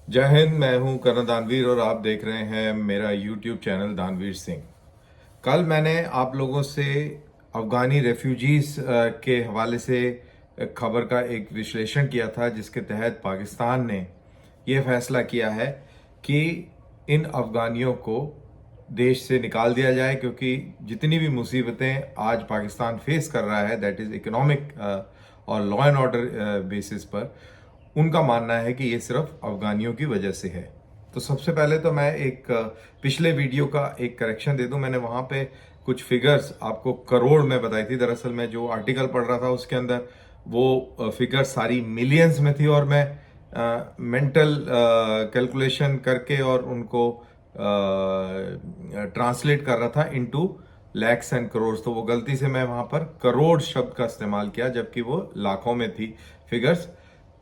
जय हिंद। मैं हूं करण दानवीर और आप देख रहे हैं मेरा यूट्यूब चैनल दानवीर सिंह। कल मैंने आप लोगों से अफगानी रेफ्यूजीज के हवाले से खबर का एक विश्लेषण किया था, जिसके तहत पाकिस्तान ने यह फैसला किया है कि इन अफगानियों को देश से निकाल दिया जाए, क्योंकि जितनी भी मुसीबतें आज पाकिस्तान फेस कर रहा है, दैट इज़ इकोनॉमिक और लॉ एंड ऑर्डर बेसिस पर, उनका मानना है कि ये सिर्फ अफगानियों की वजह से है। तो सबसे पहले तो मैं एक पिछले वीडियो का एक करेक्शन दे दूं। मैंने वहाँ पे कुछ फिगर्स आपको करोड़ में बताई थी। दरअसल मैं जो आर्टिकल पढ़ रहा था उसके अंदर वो फिगर्स सारी मिलियंस में थी, और मैं मेंटल कैलकुलेशन करके और उनको ट्रांसलेट कर रहा था इनटू लैक्स एंड करोड़। तो वो गलती से मैं वहाँ पर करोड़ शब्द का इस्तेमाल किया, जबकि वो लाखों में थी फिगर्स।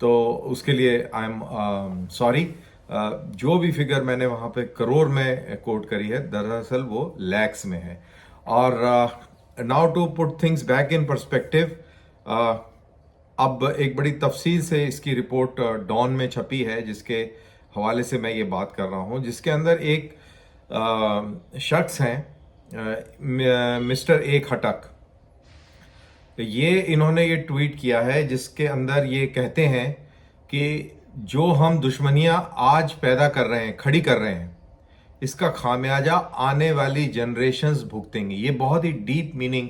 तो उसके लिए आई एम सॉरी। जो भी फिगर मैंने वहाँ पे करोड़ में कोट करी है, दरअसल वो लैक्स में है। और now to put things back in perspective, अब एक बड़ी तफसील से इसकी रिपोर्ट डॉन में छपी है, जिसके हवाले से मैं ये बात कर रहा हूँ, जिसके अंदर एक शख्स हैं, मिस्टर ए खटक। ये इन्होंने ये ट्वीट किया है, जिसके अंदर ये कहते हैं कि जो हम दुश्मनियां आज पैदा कर रहे हैं, खड़ी कर रहे हैं, इसका खामियाजा आने वाली जनरेशन्स भुगतेंगी। ये बहुत ही डीप मीनिंग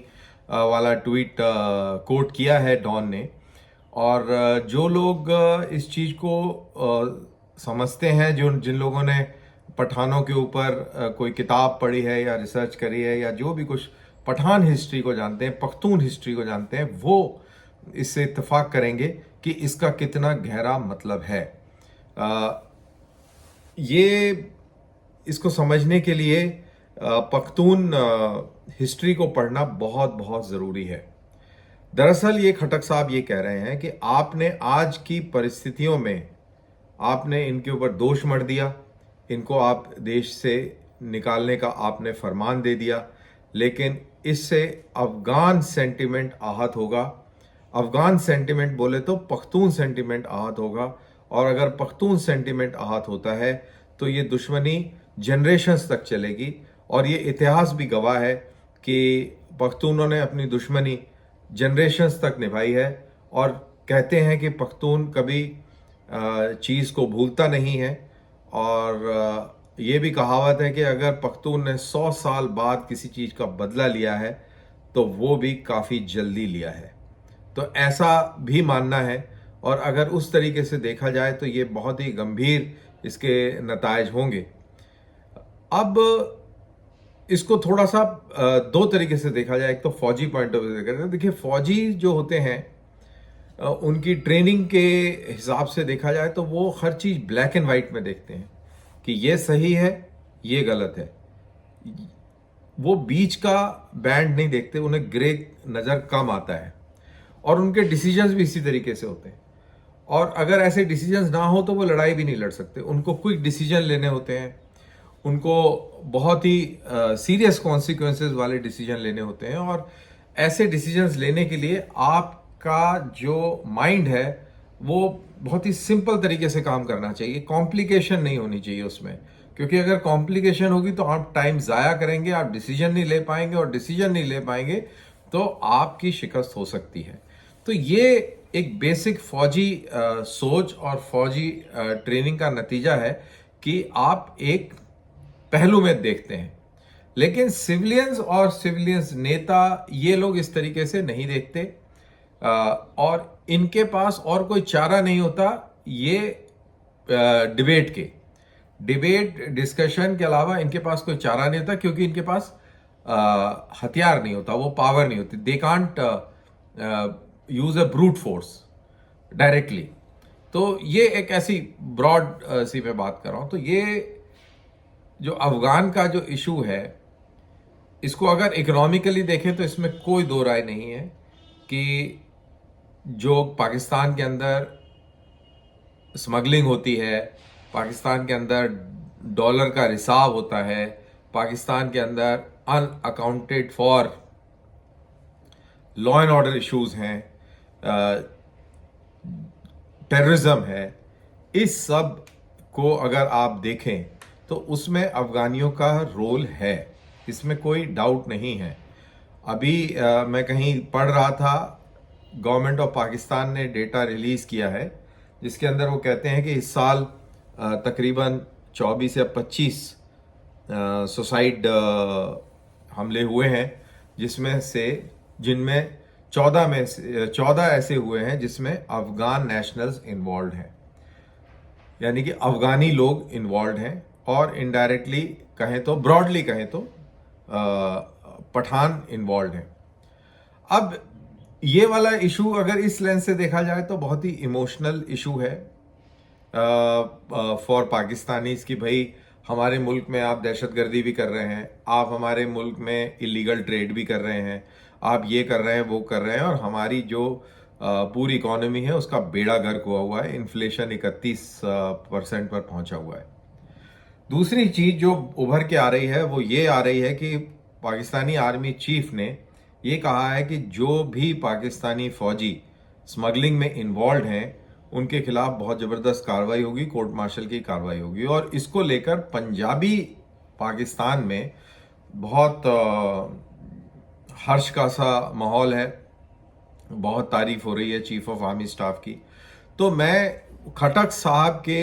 वाला ट्वीट कोट किया है डॉन ने। और जो लोग इस चीज़ को समझते हैं, जो जिन लोगों ने पठानों के ऊपर कोई किताब पढ़ी है या रिसर्च करी है, या जो भी कुछ पठान हिस्ट्री को जानते हैं, पख्तून हिस्ट्री को जानते हैं, वो इससे इत्तेफाक करेंगे कि इसका कितना गहरा मतलब है। अ, ये इसको समझने के लिए पख्तून हिस्ट्री को पढ़ना बहुत बहुत ज़रूरी है। दरअसल ये खटक साहब ये कह रहे हैं कि आपने आज की परिस्थितियों में आपने इनके ऊपर दोष मढ़ दिया, इनको आप देश से निकालने का आपने फरमान दे दिया, लेकिन इससे अफगान सेंटिमेंट आहत होगा। अफगान सेंटिमेंट बोले तो पख्तून सेंटिमेंट आहत होगा, और अगर पख्तून सेंटिमेंट आहत होता है तो ये दुश्मनी जनरेशन्स तक चलेगी। और ये इतिहास भी गवाह है कि पख्तूनों ने अपनी दुश्मनी जनरेशन्स तक निभाई है, और कहते हैं कि पख्तून कभी चीज़ को भूलता नहीं है। और ये भी कहावत है कि अगर पख्तून ने 100 साल बाद किसी चीज़ का बदला लिया है तो वो भी काफ़ी जल्दी लिया है। तो ऐसा भी मानना है, और अगर उस तरीके से देखा जाए तो ये बहुत ही गंभीर इसके नतायज होंगे। अब इसको थोड़ा सा दो तरीके से देखा जाए। एक तो फौजी पॉइंट ऑफ व्यू से देखा जाए। देखिए, फौजी जो होते हैं, उनकी ट्रेनिंग के हिसाब से देखा जाए तो वो हर चीज़ ब्लैक एंड वाइट में देखते हैं कि ये सही है, ये गलत है। वो बीच का बैंड नहीं देखते, उन्हें ग्रे नज़र कम आता है, और उनके डिसीजंस भी इसी तरीके से होते हैं। और अगर ऐसे डिसीजंस ना हो तो वो लड़ाई भी नहीं लड़ सकते। उनको क्विक डिसीजन लेने होते हैं, उनको बहुत ही सीरियस कॉन्सिक्वेंसेस वाले डिसीजन लेने होते हैं। और ऐसे डिसीजंस लेने के लिए आपका जो माइंड है वो बहुत ही सिंपल तरीके से काम करना चाहिए, कॉम्प्लिकेशन नहीं होनी चाहिए उसमें। क्योंकि अगर कॉम्प्लिकेशन होगी तो आप टाइम ज़ाया करेंगे, आप डिसीजन नहीं ले पाएंगे, और डिसीजन नहीं ले पाएंगे तो आपकी शिकस्त हो सकती है। तो ये एक बेसिक फौजी सोच और फौजी ट्रेनिंग का नतीजा है कि आप एक पहलू में देखते हैं। लेकिन सिविलियंस और सिविलियंस नेता, ये लोग इस तरीके से नहीं देखते, और इनके पास और कोई चारा नहीं होता ये डिबेट डिस्कशन के अलावा इनके पास कोई चारा नहीं होता, क्योंकि इनके पास हथियार नहीं होता, वो पावर नहीं होती। They can't use a brute force directly. तो ये एक ऐसी ब्रॉड सी मैं बात कर रहा हूं। तो ये जो अफगान का जो इशू है, इसको अगर इकोनॉमिकली देखें तो इसमें कोई दो राय नहीं है कि जो पाकिस्तान के अंदर स्मगलिंग होती है, पाकिस्तान के अंदर डॉलर का रिसाव होता है, पाकिस्तान के अंदर unaccounted for law and order issues हैं, टेररिज्म है, इस सब को अगर आप देखें तो उसमें अफगानियों का रोल है, इसमें कोई डाउट नहीं है। अभी मैं कहीं पढ़ रहा था, गवर्नमेंट ऑफ पाकिस्तान ने डेटा रिलीज किया है जिसके अंदर वो कहते हैं कि इस साल तकरीबन 24 या 25 सुसाइड हमले हुए हैं, जिनमें 14 ऐसे हुए हैं जिसमें अफगान नेशनल्स इन्वॉल्व हैं, यानी कि अफगानी लोग इन्वॉल्व हैं, और इनडायरेक्टली कहें तो, ब्रॉडली कहें तो पठान इन्वॉल्व हैं। अब ये वाला इशू अगर इस लेंस से देखा जाए तो बहुत ही इमोशनल इशू है फॉर पाकिस्तानीज कि भाई हमारे मुल्क में आप दहशतगर्दी भी कर रहे हैं, आप हमारे मुल्क में इलीगल ट्रेड भी कर रहे हैं, आप ये कर रहे हैं, वो कर रहे हैं, और हमारी जो पूरी इकोनॉमी है उसका बेड़ा गर्क हुआ है, इन्फ्लेशन 31% पर पहुंचा हुआ है। दूसरी चीज जो उभर के आ रही है वो ये आ रही है कि पाकिस्तानी आर्मी चीफ ने ये कहा है कि जो भी पाकिस्तानी फौजी स्मगलिंग में इन्वॉल्व हैं उनके खिलाफ बहुत जबरदस्त कार्रवाई होगी, कोर्ट मार्शल की कार्रवाई होगी। और इसको लेकर पंजाबी पाकिस्तान में बहुत हर्ष का सा माहौल है, बहुत तारीफ हो रही है चीफ ऑफ आर्मी स्टाफ की। तो मैं खटक साहब के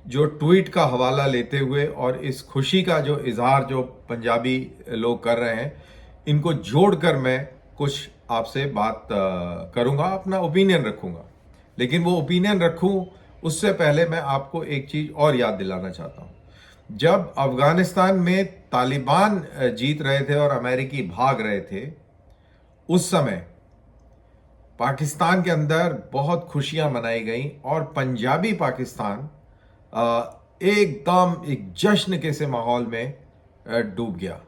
जो ट्वीट का हवाला लेते हुए और इस खुशी का जो इजहार जो पंजाबी लोग कर रहे हैं, इनको जोड़कर मैं कुछ आपसे बात करूंगा, अपना ओपिनियन रखूंगा। लेकिन वो ओपिनियन रखूं उससे पहले मैं आपको एक चीज और याद दिलाना चाहता हूं। जब अफगानिस्तान में तालिबान जीत रहे थे और अमेरिकी भाग रहे थे, उस समय पाकिस्तान के अंदर बहुत खुशियां मनाई गई और पंजाबी पाकिस्तान एकदम एक जश्न के से माहौल में डूब गया।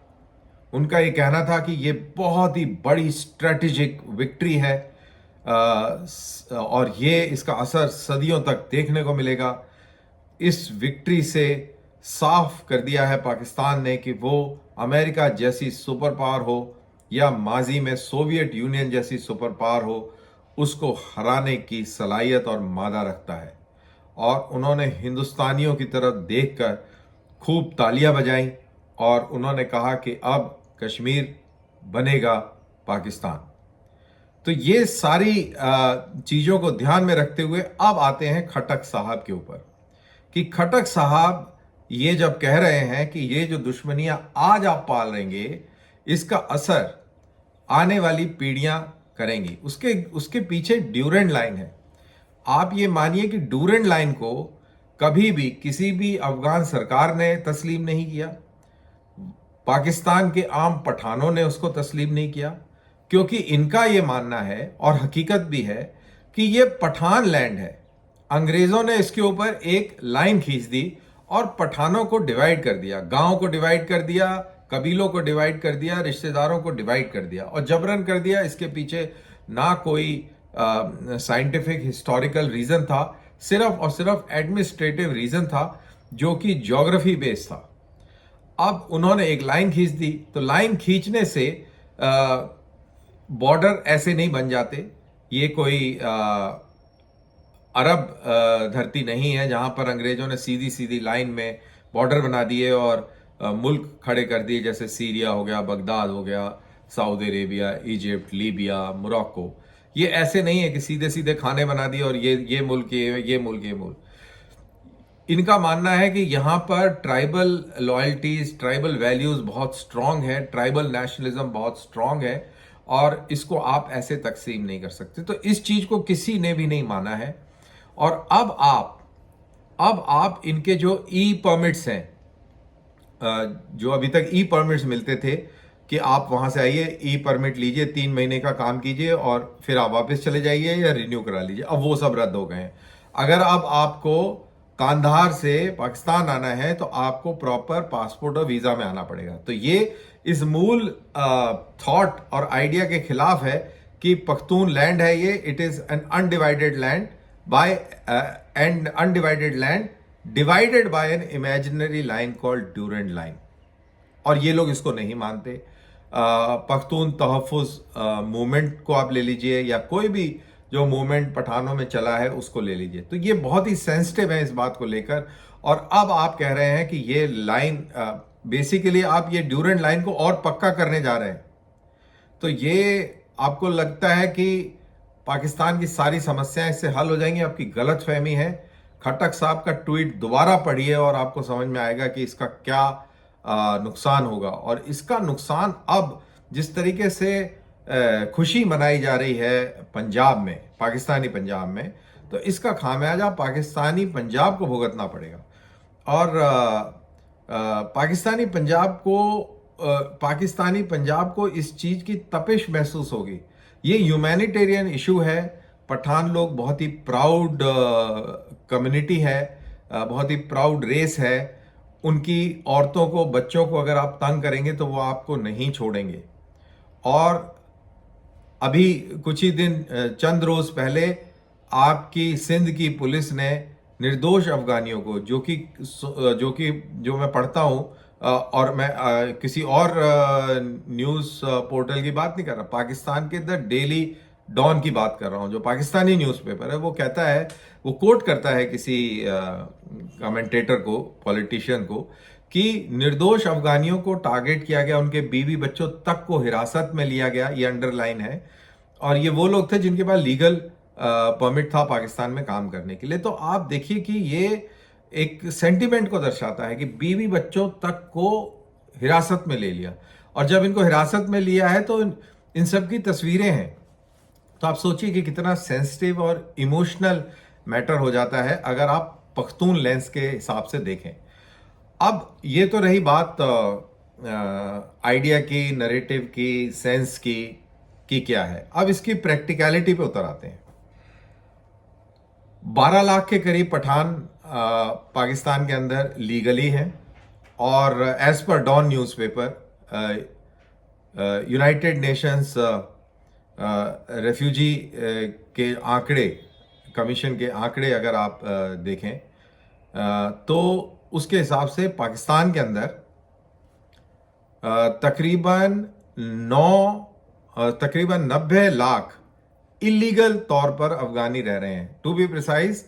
उनका ये कहना था कि ये बहुत ही बड़ी स्ट्रेटेजिक विक्ट्री है और ये इसका असर सदियों तक देखने को मिलेगा। इस विक्ट्री से साफ कर दिया है पाकिस्तान ने कि वो अमेरिका जैसी सुपर पावर हो या माजी में सोवियत यूनियन जैसी सुपर पावर हो, उसको हराने की सलाहियत और मादा रखता है। और उन्होंने हिंदुस्तानियों की तरफ देखकर खूब तालियां बजाई और उन्होंने कहा कि अब कश्मीर बनेगा पाकिस्तान। तो ये सारी चीजों को ध्यान में रखते हुए अब आते हैं खटक साहब के ऊपर, कि खटक साहब ये जब कह रहे हैं कि ये जो दुश्मनियां आज आप पाल रहेंगे, इसका असर आने वाली पीढ़ियां करेंगी। उसके पीछे ड्यूरेंट लाइन है। आप ये मानिए कि ड्यूरेंट लाइन को कभी भी किसी भी अफगान सरकार ने तस्लीम नहीं किया, पाकिस्तान के आम पठानों ने उसको तस्लीम नहीं किया, क्योंकि इनका ये मानना है और हकीकत भी है कि ये पठान लैंड है। अंग्रेजों ने इसके ऊपर एक लाइन खींच दी और पठानों को डिवाइड कर दिया, गांवों को डिवाइड कर दिया, कबीलों को डिवाइड कर दिया, रिश्तेदारों को डिवाइड कर दिया और जबरन कर दिया। इसके पीछे ना कोई साइंटिफिक हिस्टोरिकल रीजन था, सिर्फ और सिर्फ एडमिनिस्ट्रेटिव रीजन था जो कि ज्योग्राफी बेस्ड था। अब उन्होंने एक लाइन खींच दी, तो लाइन खींचने से बॉर्डर ऐसे नहीं बन जाते। ये कोई अरब धरती नहीं है जहां पर अंग्रेजों ने सीधी सीधी लाइन में बॉर्डर बना दिए और मुल्क खड़े कर दिए, जैसे सीरिया हो गया, बगदाद हो गया, Saudi Arabia, Egypt, Libya, Morocco. ये ऐसे नहीं है कि सीधे सीधे खाने बना दिए और ये मुल्क, ये मुल्क। इनका मानना है कि यहां पर ट्राइबल लॉयल्टीज, ट्राइबल वैल्यूज बहुत स्ट्रांग है, ट्राइबल नेशनलिज्म बहुत स्ट्रांग है और इसको आप ऐसे तकसीम नहीं कर सकते। तो इस चीज को किसी ने भी नहीं माना है। और अब आप इनके जो ई परमिट्स हैं, जो अभी तक ई परमिट्स मिलते थे कि आप वहां से आइए, ई परमिट लीजिए, 3 महीने का काम कीजिए और फिर आप वापस चले जाइए या रिन्यू करा लीजिए, अब वो सब रद्द हो गए हैं। अगर अब आपको कांधार से पाकिस्तान आना है तो आपको प्रॉपर पासपोर्ट और वीजा में आना पड़ेगा। तो ये इस मूल थॉट और आइडिया के खिलाफ है कि पख्तून लैंड है ये, it is an undivided land by and undivided land divided by an imaginary line called Durand line. और ये लोग इसको नहीं मानते। पख्तून तहफ़्फ़ुज़ मूवमेंट को आप ले लीजिए या कोई भी जो मूवमेंट पठानों में चला है उसको ले लीजिए। तो ये बहुत ही सेंसिटिव है इस बात को लेकर। और अब आप कह रहे हैं कि ये लाइन, बेसिकली आप ये ड्यूरेंट लाइन को और पक्का करने जा रहे हैं। तो ये आपको लगता है कि पाकिस्तान की सारी समस्याएं इससे हल हो जाएंगी? आपकी गलत फहमी है। खट्टक साहब का ट्वीट दोबारा पढ़िए और आपको समझ में आएगा कि इसका क्या नुकसान होगा। और इसका नुकसान अब जिस तरीके से खुशी मनाई जा रही है पंजाब में, पाकिस्तानी पंजाब में, तो इसका खामियाजा पाकिस्तानी पंजाब को भुगतना पड़ेगा। और पाकिस्तानी पंजाब को इस चीज की तपिश महसूस होगी। ये ह्यूमैनिटेरियन इशू है। पठान लोग बहुत ही प्राउड कम्युनिटी है, बहुत ही प्राउड रेस है। उनकी औरतों को, बच्चों को अगर आप तंग करेंगे तो वो आपको नहीं छोड़ेंगे। और अभी कुछ ही दिन, चंद रोज पहले, आपकी सिंध की पुलिस ने निर्दोष अफगानियों को, जो मैं पढ़ता हूं, और मैं किसी और न्यूज पोर्टल की बात नहीं कर रहा, पाकिस्तान के द डेली डॉन की बात कर रहा हूं, जो पाकिस्तानी न्यूज़पेपर है। वो कहता है, वो कोट करता है किसी कमेंटेटर को, पॉलिटिशियन को, कि निर्दोष अफगानियों को टारगेट किया गया, उनके बीवी बच्चों तक को हिरासत में लिया गया। ये अंडरलाइन है। और ये वो लोग थे जिनके पास लीगल परमिट था पाकिस्तान में काम करने के लिए। तो आप देखिए कि ये एक सेंटिमेंट को दर्शाता है कि बीवी बच्चों तक को हिरासत में ले लिया। और जब इनको हिरासत में लिया है तो इन सब की तस्वीरें हैं। तो आप सोचिए कि कितना सेंसिटिव और इमोशनल मैटर हो जाता है अगर आप पख्तून लेंस के हिसाब से देखें। अब ये तो रही बात आइडिया की, नरेटिव की, सेंस की क्या है। अब इसकी प्रैक्टिकलिटी पे उतर आते हैं। 12 लाख के करीब पठान पाकिस्तान के अंदर लीगली हैं। और एज पर Dawn newspaper, United Nations refugee के आंकड़े, कमीशन के आंकड़े अगर आप देखें, तो उसके हिसाब से पाकिस्तान के अंदर तकरीबन 90 लाख इलीगल तौर पर अफगानी रह रहे हैं। To be precise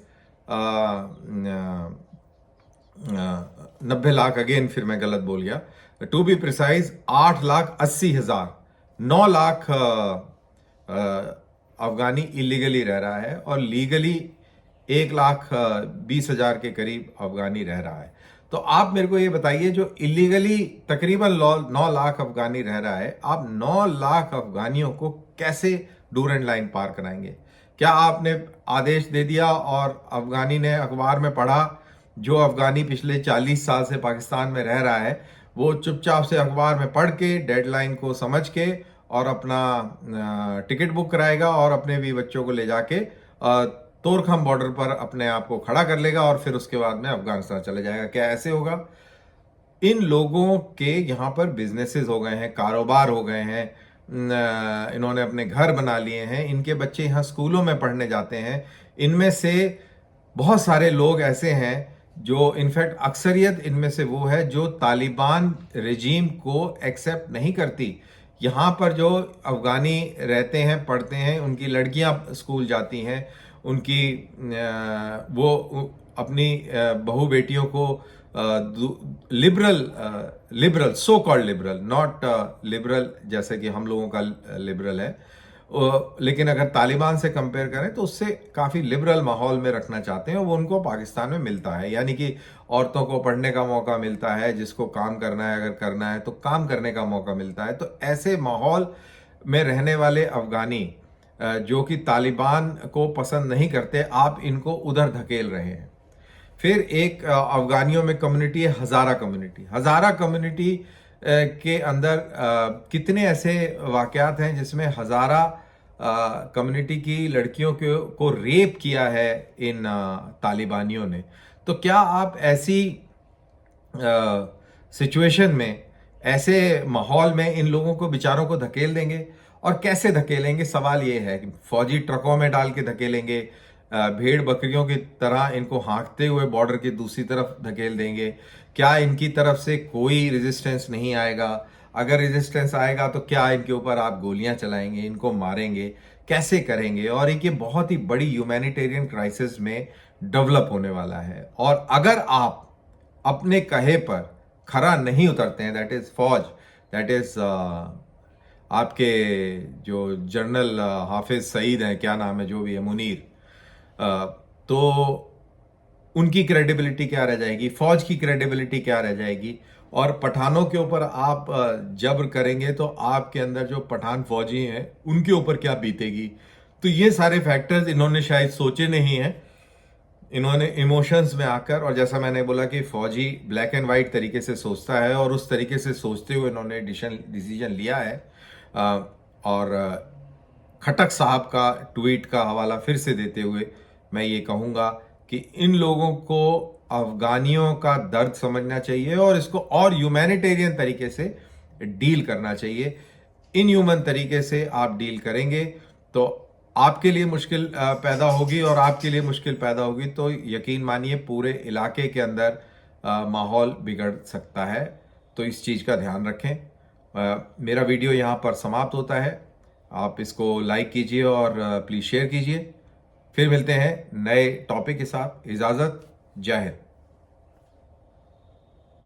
90 lakh, again फिर मैं गलत बोल गया, to be precise 8,80,000, 9 lakh Afghani illegally रह रहा है और लीगली 1,20,000 के करीब अफगानी रह रहा है। तो आप मेरे को ये बताइए, जो इलीगली तकरीबन 9 लाख अफगानी रह रहा है, आप 9 लाख अफगानियों को कैसे डूरेंट लाइन पार कराएंगे? क्या आपने आदेश दे दिया और अफगानी ने अखबार में पढ़ा, जो अफगानी पिछले 40 साल से पाकिस्तान में रह रहा है, वो चुपचाप से अखबार में पढ़ के, डेडलाइन को समझ के, और अपना टिकट बुक कराएगा और अपने भी बच्चों को ले जाके तोरखम बॉर्डर पर अपने आप को खड़ा कर लेगा और फिर उसके बाद में अफगानिस्तान चले जाएगा? क्या ऐसे होगा? इन लोगों के यहाँ पर बिजनेसेस हो गए हैं, कारोबार हो गए हैं, इन्होंने अपने घर बना लिए हैं, इनके बच्चे यहाँ स्कूलों में पढ़ने जाते हैं। इनमें से बहुत सारे लोग ऐसे हैं जो, इनफैक्ट अक्सरियत इनमें से वो है जो तालिबान रेजीम को एक्सेप्ट नहीं करती। यहाँ पर जो अफगानी रहते हैं, पढ़ते हैं, उनकी लड़कियाँ स्कूल जाती हैं, उनकी वो अपनी बहू बेटियों को liberal, so called liberal, not liberal जैसे कि हम लोगों का लिबरल है, लेकिन अगर तालिबान से कंपेयर करें तो उससे काफ़ी लिबरल माहौल में रखना चाहते हैं। वो उनको पाकिस्तान में मिलता है, यानी कि औरतों को पढ़ने का मौका मिलता है, जिसको काम करना है, अगर करना है तो काम करने का मौका मिलता है। तो ऐसे माहौल में रहने वाले अफगानी जो कि तालिबान को पसंद नहीं करते, आप इनको उधर धकेल रहे हैं। फिर एक अफगानियों में कम्युनिटी है हज़ारा कम्युनिटी। हज़ारा कम्युनिटी के अंदर कितने ऐसे वाकयात हैं जिसमें हज़ारा कम्युनिटी की लड़कियों को रेप किया है इन तालिबानियों ने। तो क्या आप ऐसी सिचुएशन में, ऐसे माहौल में इन लोगों को, बेचारों को धकेल देंगे? और कैसे धकेलेंगे? सवाल ये है कि फौजी ट्रकों में डाल के धकेलेंगे, भेड़ बकरियों की तरह इनको हाँकते हुए बॉर्डर की दूसरी तरफ धकेल देंगे? क्या इनकी तरफ से कोई रेजिस्टेंस नहीं आएगा? अगर रेजिस्टेंस आएगा तो क्या इनके ऊपर आप गोलियां चलाएंगे, इनको मारेंगे? कैसे करेंगे, और एक ये बहुत ही बड़ी ह्यूमैनिटेरियन क्राइसिस में डेवलप होने वाला है। और अगर आप अपने कहे पर खरा नहीं उतरते हैं, दैट इज फौज, दैट इज आपके जो जनरल हाफिज सईद हैं, क्या नाम है जो भी है, मुनीर, तो उनकी क्रेडिबिलिटी क्या रह जाएगी, फौज की क्रेडिबिलिटी क्या रह जाएगी। और पठानों के ऊपर आप जब्र करेंगे तो आपके अंदर जो पठान फौजी हैं उनके ऊपर क्या बीतेगी। तो ये सारे फैक्टर्स इन्होंने शायद सोचे नहीं हैं, इन्होंने इमोशंस में आकर, और जैसा मैंने बोला कि फौजी ब्लैक एंड वाइट तरीके से सोचता है, और उस तरीके से सोचते हुए इन्होंने डिसीजन लिया है। और खटक साहब का ट्वीट का हवाला फिर से देते हुए मैं ये कहूँगा कि इन लोगों को अफगानियों का दर्द समझना चाहिए और इसको और ह्यूमैनिटेरियन तरीके से डील करना चाहिए। इनह्यूमन तरीके से आप डील करेंगे तो आपके लिए मुश्किल पैदा होगी, और आपके लिए मुश्किल पैदा होगी तो यकीन मानिए पूरे इलाके के अंदर माहौल बिगड़ सकता है। तो इस चीज़ का ध्यान रखें। मेरा वीडियो यहाँ पर समाप्त होता है। आप इसको लाइक कीजिए और प्लीज़ शेयर कीजिए। फिर मिलते हैं नए टॉपिक के साथ। इजाज़त। जय हिंद।